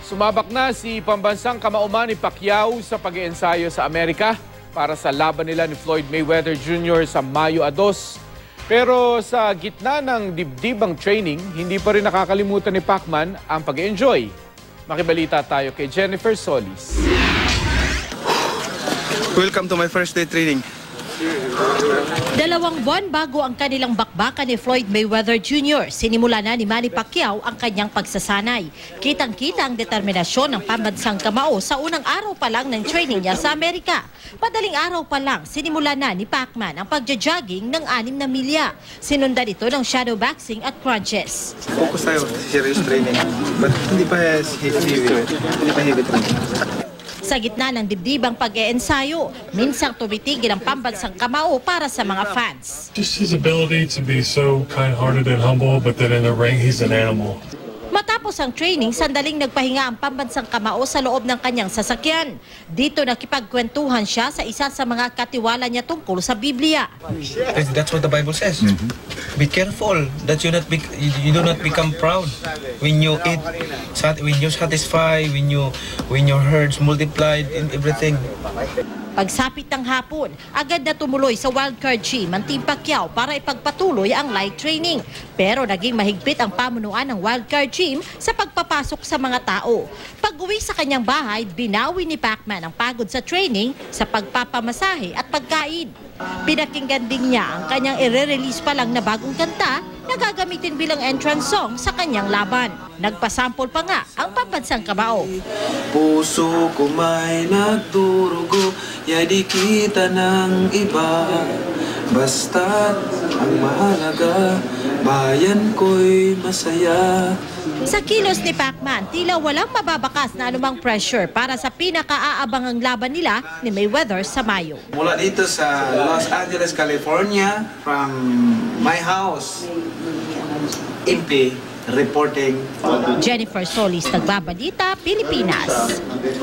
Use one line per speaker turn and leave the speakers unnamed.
Sumabak na si pambansang kamauman ni Pacquiao sa pag-iensayo sa Amerika para sa laban nila ni Floyd Mayweather Jr. sa Mayo 2. Pero sa gitna ng dibdibang training, hindi pa rin nakakalimutan ni Pacman ang pag-enjoy. Makibalita tayo kay Jennifer Solis.
Welcome to my first day training.
2 buwan bago ang kanilang bakbakan ni Floyd Mayweather Jr., sinimula na ni Manny Pacquiao ang kanyang pagsasanay. Kitang-kita ang determinasyon ng pambansang kamao sa unang araw pa lang ng training niya sa Amerika. Madaling araw pa lang, sinimula na ni Pacman ang pagja-jogging ng 6 na milya. Sinundan ito ng shadow boxing at crunches.
Focus tayo sa serious training. But hindi pa heavy training.
Sa gitna ng dibdibang pag-iensayo, minsang tumitigil ang pambansang kamao para sa mga fans.
Just his ability to be so kind-hearted and humble, but then in the ring, he's an animal.
Matapos ang training, sandaling nagpahinga ang pambansang kamao sa loob ng kanyang sasakyan. Dito nakipagkwentuhan siya sa isa sa mga katiwala niya tungkol sa Biblia.
That's what the Bible says. Be careful that you do not become proud when you eat, when you satisfy, when your herds multiplied in everything.
Pagsapit ng hapon, agad na tumuloy sa wildcard gym ang Team Pacquiao para ipagpatuloy ang light training. Pero naging mahigpit ang pamunuan ng wildcard gym sa pagpapasok sa mga tao. Pag-uwi sa kanyang bahay, binawi ni Pacman ang pagod sa training sa pagpapamasahe at pagkain. Pinakinggan din niya ang kanyang i-release pa lang na bagong kanta na gagamitin bilang entrance song sa kanyang laban. Nagpasample pa nga ang pambansang kamao.
Puso ko may nagdurugo, di kita ng iba. Basta't ang mahalaga, bayan ko'y masaya.
Sa kilos ni Pacman, tila walang mababakas na anumang pressure para sa pinaka-aabangang laban nila ni Mayweather sa Mayo.
Mula dito sa Los Angeles, California, from my house, MP reporting.
Jennifer Solis, Nagbabalita, Pilipinas.